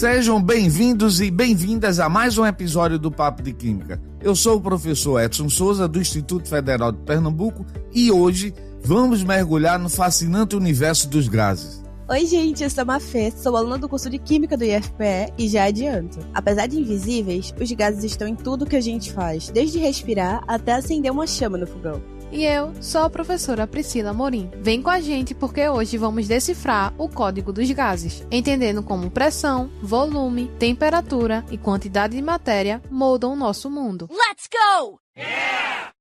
Sejam bem-vindos e bem-vindas a mais um episódio do Papo de Química. Eu sou o professor Edson Souza, do Instituto Federal de Pernambuco, e hoje vamos mergulhar no fascinante universo dos gases. Oi gente, eu sou a Mafê, sou aluna do curso de Química do IFPE e já adianto. Apesar de invisíveis, os gases estão em tudo que a gente faz, desde respirar até acender uma chama no fogão. E eu sou a professora Priscila Morim. Vem com a gente porque hoje vamos decifrar o código dos gases, entendendo como pressão, volume, temperatura e quantidade de matéria moldam o nosso mundo. Let's go! Yeah!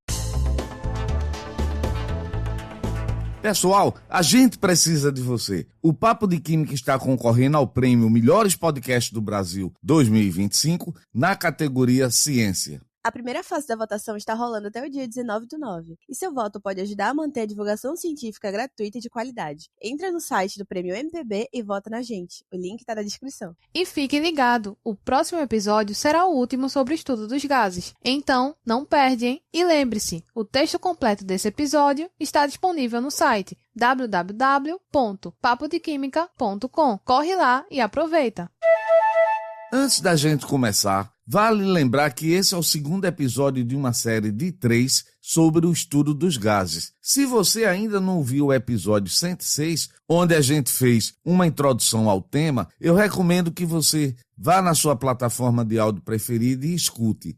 Pessoal, a gente precisa de você. O Papo de Química está concorrendo ao prêmio Melhores Podcasts do Brasil 2025 na categoria Ciência. A primeira fase da votação está rolando até o dia 19/9, e seu voto pode ajudar a manter a divulgação científica gratuita e de qualidade. Entra no site do Prêmio MPB e vota na gente. O link está na descrição. E fique ligado, o próximo episódio será o último sobre o estudo dos gases. Então, não perde, hein? E lembre-se, o texto completo desse episódio está disponível no site www.papodequimica.com. Corre lá e aproveita! Antes da gente começar, vale lembrar que esse é o segundo episódio de uma série de 3 sobre o estudo dos gases. Se você ainda não ouviu o episódio 106, onde a gente fez uma introdução ao tema, eu recomendo que você vá na sua plataforma de áudio preferida e escute.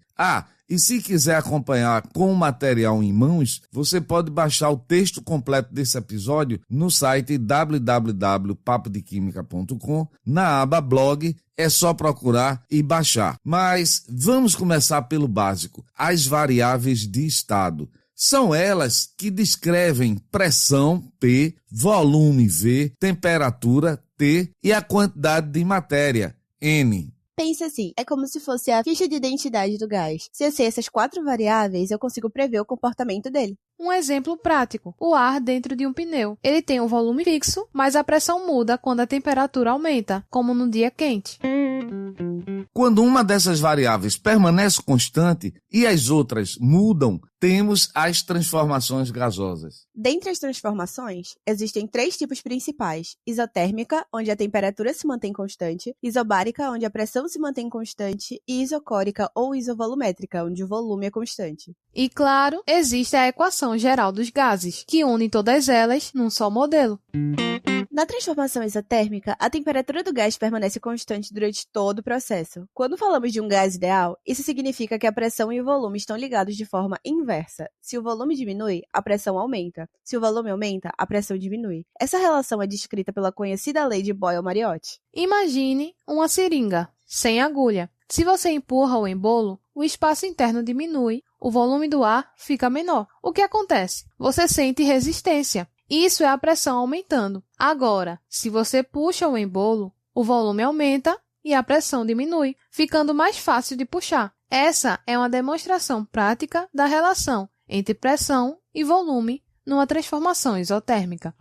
E se quiser acompanhar com o material em mãos, você pode baixar o texto completo desse episódio no site www.papodequimica.com. Na aba blog, é só procurar e baixar. Mas vamos começar pelo básico, as variáveis de estado. São elas que descrevem pressão, P, volume, V, temperatura, T, e a quantidade de matéria, N. Pense assim, é como se fosse a ficha de identidade do gás. Se eu sei essas 4 variáveis, eu consigo prever o comportamento dele. Um exemplo prático, o ar dentro de um pneu. Ele tem um volume fixo, mas a pressão muda quando a temperatura aumenta, como no dia quente. Quando uma dessas variáveis permanece constante e as outras mudam, temos as transformações gasosas. Dentre as transformações, existem 3 tipos principais: isotérmica, onde a temperatura se mantém constante; isobárica, onde a pressão se mantém constante; e isocórica ou isovolumétrica, onde o volume é constante. E claro, existe a equação geral dos gases, que une todas elas num só modelo. Na transformação isotérmica, a temperatura do gás permanece constante durante todo o processo. Quando falamos de um gás ideal, isso significa que a pressão e o volume estão ligados de forma inversa. Se o volume diminui, a pressão aumenta. Se o volume aumenta, a pressão diminui. Essa relação é descrita pela conhecida lei de Boyle-Mariotti. Imagine uma seringa, sem agulha. Se você empurra o embolo, o espaço interno diminui, o volume do ar fica menor. O que acontece? Você sente resistência. Isso é a pressão aumentando. Agora, se você puxa o embolo, o volume aumenta e a pressão diminui, ficando mais fácil de puxar. Essa é uma demonstração prática da relação entre pressão e volume numa transformação isotérmica.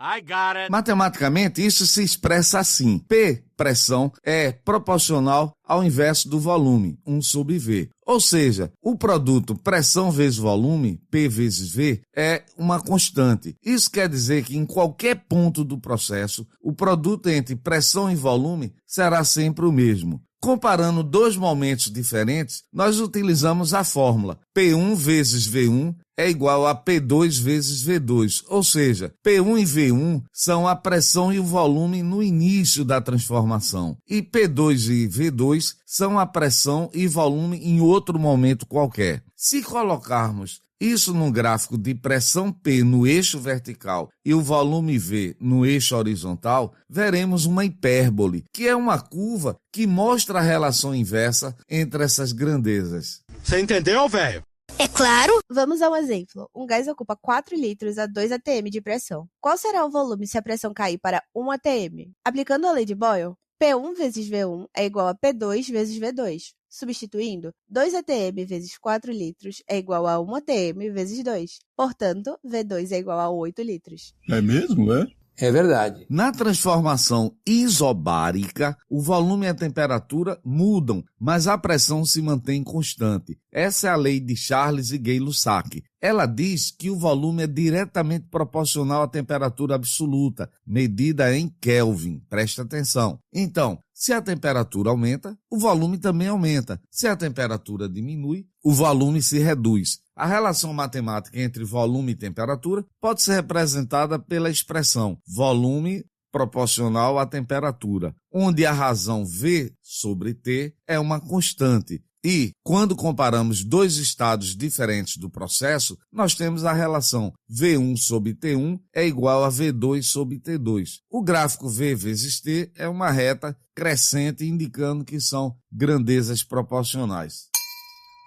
Matematicamente, isso se expressa assim. P, pressão, é proporcional ao inverso do volume, 1/V. Ou seja, o produto pressão vezes volume, P vezes V, é uma constante. Isso quer dizer que em qualquer ponto do processo, o produto entre pressão e volume será sempre o mesmo. Comparando 2 momentos diferentes, nós utilizamos a fórmula P1 vezes V1 é igual a P2 vezes V2, ou seja, P1 e V1 são a pressão e o volume no início da transformação, e P2 e V2 são a pressão e volume em outro momento qualquer. Se colocarmos isso num gráfico de pressão P no eixo vertical e o volume V no eixo horizontal, veremos uma hipérbole, que é uma curva que mostra a relação inversa entre essas grandezas. Você entendeu, velho? É claro! Vamos a um exemplo. Um gás ocupa 4 litros a 2 atm de pressão. Qual será o volume se a pressão cair para 1 atm? Aplicando a lei de Boyle, P1 vezes V1 é igual a P2 vezes V2. Substituindo, 2 atm vezes 4 litros é igual a 1 atm vezes 2. Portanto, V2 é igual a 8 litros. É mesmo, é? É verdade. Na transformação isobárica, o volume e a temperatura mudam, mas a pressão se mantém constante. Essa é a lei de Charles e Gay-Lussac. Ela diz que o volume é diretamente proporcional à temperatura absoluta, medida em Kelvin. Presta atenção. Então, se a temperatura aumenta, o volume também aumenta. Se a temperatura diminui, o volume se reduz. A relação matemática entre volume e temperatura pode ser representada pela expressão volume proporcional à temperatura, onde a razão V sobre T é uma constante. E, quando comparamos dois estados diferentes do processo, nós temos a relação V1 sobre T1 é igual a V2 sobre T2. O gráfico V vezes T é uma reta crescente, indicando que são grandezas proporcionais.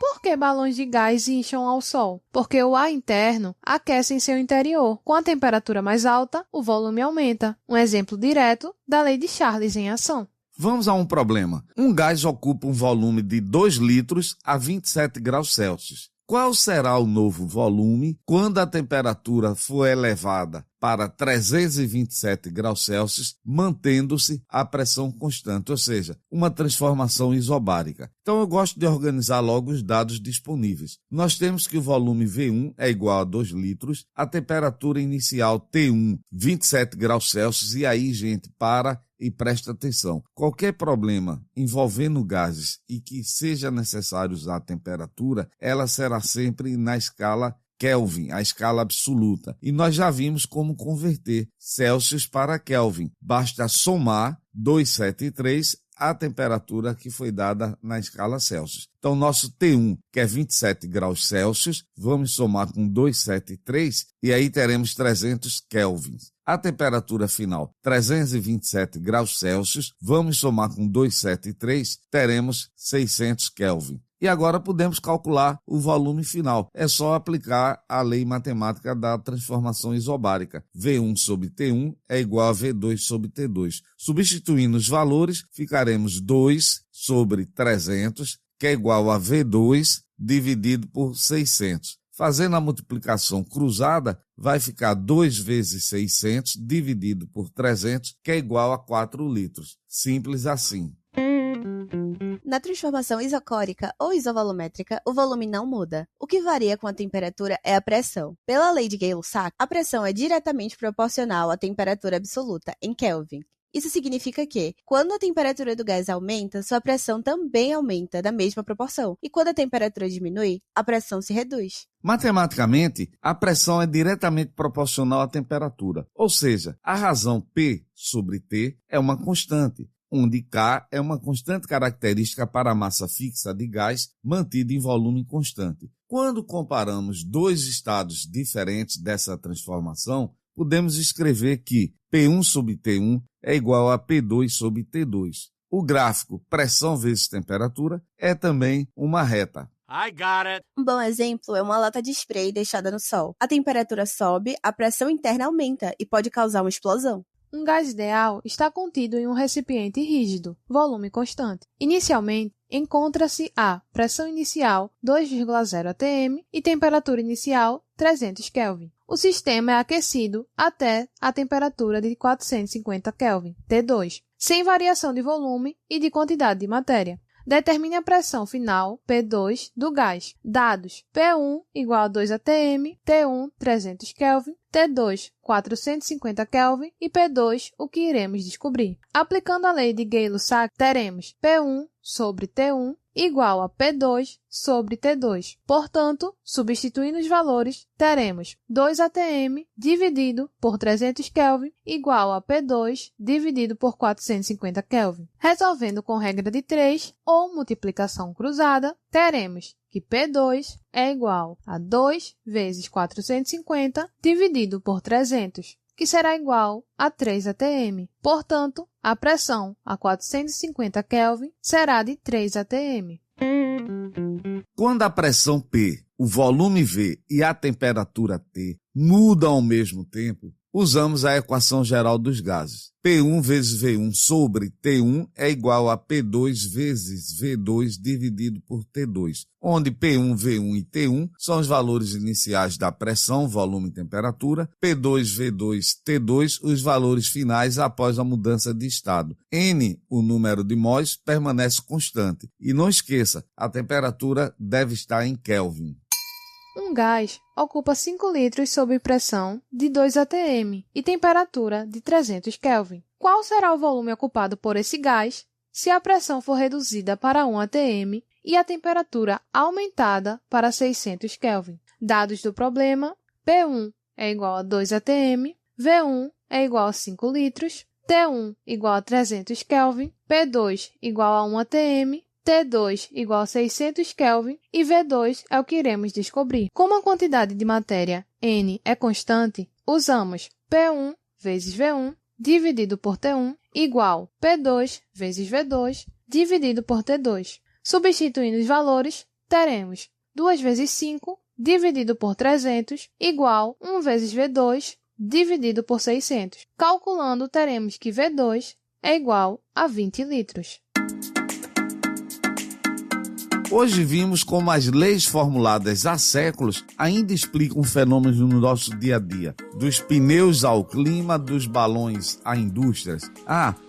Por que balões de gás incham ao Sol? Porque o ar interno aquece em seu interior. Com a temperatura mais alta, o volume aumenta. Um exemplo direto da lei de Charles em ação. Vamos a um problema. Um gás ocupa um volume de 2 litros a 27 graus Celsius. Qual será o novo volume quando a temperatura for elevada para 327 graus Celsius, mantendo-se a pressão constante, ou seja, uma transformação isobárica? Então eu gosto de organizar logo os dados disponíveis. Nós temos que o volume V1 é igual a 2 litros, a temperatura inicial T1, 27 graus Celsius, e aí, gente, para e presta atenção. Qualquer problema envolvendo gases e que seja necessário usar a temperatura, ela será sempre na escala Kelvin, a escala absoluta. E nós já vimos como converter Celsius para Kelvin. Basta somar 273 a temperatura que foi dada na escala Celsius. Então, nosso T1, que é 27 graus Celsius, vamos somar com 273 e aí teremos 300 kelvins. A temperatura final, 327 graus Celsius, vamos somar com 273, teremos 600 Kelvin. E agora podemos calcular o volume final. É só aplicar a lei matemática da transformação isobárica. V1 sobre T1 é igual a V2 sobre T2. Substituindo os valores, ficaremos 2 sobre 300, que é igual a V2 dividido por 600. Fazendo a multiplicação cruzada, vai ficar 2 vezes 600 dividido por 300, que é igual a 4 litros. Simples assim. Na transformação isocórica ou isovolumétrica, o volume não muda. O que varia com a temperatura é a pressão. Pela lei de Gay-Lussac, a pressão é diretamente proporcional à temperatura absoluta, em Kelvin. Isso significa que, quando a temperatura do gás aumenta, sua pressão também aumenta na mesma proporção. E quando a temperatura diminui, a pressão se reduz. Matematicamente, a pressão é diretamente proporcional à temperatura. Ou seja, a razão P sobre T é uma constante, onde K é uma constante característica para a massa fixa de gás mantida em volume constante. Quando comparamos dois estados diferentes dessa transformação, podemos escrever que P1 sobre T1 é igual a P2 sobre T2. O gráfico pressão vezes temperatura é também uma reta. I got it. Um bom exemplo é uma lata de spray deixada no sol. A temperatura sobe, a pressão interna aumenta e pode causar uma explosão. Um gás ideal está contido em um recipiente rígido, volume constante. Inicialmente, encontra-se a pressão inicial 2,0 atm e temperatura inicial 300 Kelvin. O sistema é aquecido até a temperatura de 450 Kelvin, T2, sem variação de volume e de quantidade de matéria. Determine a pressão final, P2, do gás. Dados: P1 igual a 2 atm, T1 300 Kelvin, T2 450 Kelvin e P2 o que iremos descobrir. Aplicando a lei de Gay-Lussac, teremos P1 sobre T1 igual a P2 sobre T2. Portanto, substituindo os valores, teremos 2 atm dividido por 300 Kelvin igual a P2 dividido por 450 Kelvin. Resolvendo com regra de 3 ou multiplicação cruzada, teremos que P2 é igual a 2 vezes 450 dividido por 300, que será igual a 3 atm. Portanto, a pressão a 450 Kelvin será de 3 atm. Quando a pressão P, o volume V e a temperatura T mudam ao mesmo tempo, Usamos a equação geral dos gases. P1 vezes V1 sobre T1 é igual a P2 vezes V2 dividido por T2, onde P1, V1 e T1 são os valores iniciais da pressão, volume e temperatura, P2, V2, T2 os valores finais após a mudança de estado. N, o número de mols, permanece constante. E não esqueça, a temperatura deve estar em Kelvin. Um gás ocupa 5 litros sob pressão de 2 atm e temperatura de 300 Kelvin. Qual será o volume ocupado por esse gás se a pressão for reduzida para 1 atm e a temperatura aumentada para 600 Kelvin? Dados do problema: P1 é igual a 2 atm, V1 é igual a 5 litros, T1 igual a 300 Kelvin, P2 igual a 1 atm, T2 igual a 600 Kelvin e V2 é o que iremos descobrir. Como a quantidade de matéria N é constante, usamos P1 vezes V1 dividido por T1 igual P2 vezes V2 dividido por T2. Substituindo os valores, teremos 2 vezes 5 dividido por 300 igual 1 vezes V2 dividido por 600. Calculando, teremos que V2 é igual a 20 litros. Hoje vimos como as leis formuladas há séculos ainda explicam fenômenos no nosso dia a dia, dos pneus ao clima, dos balões a indústrias.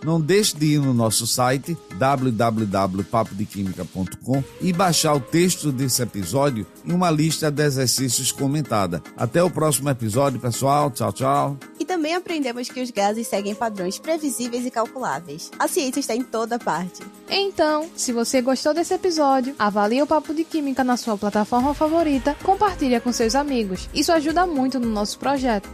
Não deixe de ir no nosso site www.papodequimica.com e baixar o texto desse episódio em uma lista de exercícios comentada. Até o próximo episódio, pessoal. Tchau, tchau. E também aprendemos que os gases seguem padrões previsíveis e calculáveis. A ciência está em toda parte. Então, se você gostou desse episódio, avalie o Papo de Química na sua plataforma favorita, compartilhe com seus amigos. Isso ajuda muito no nosso projeto.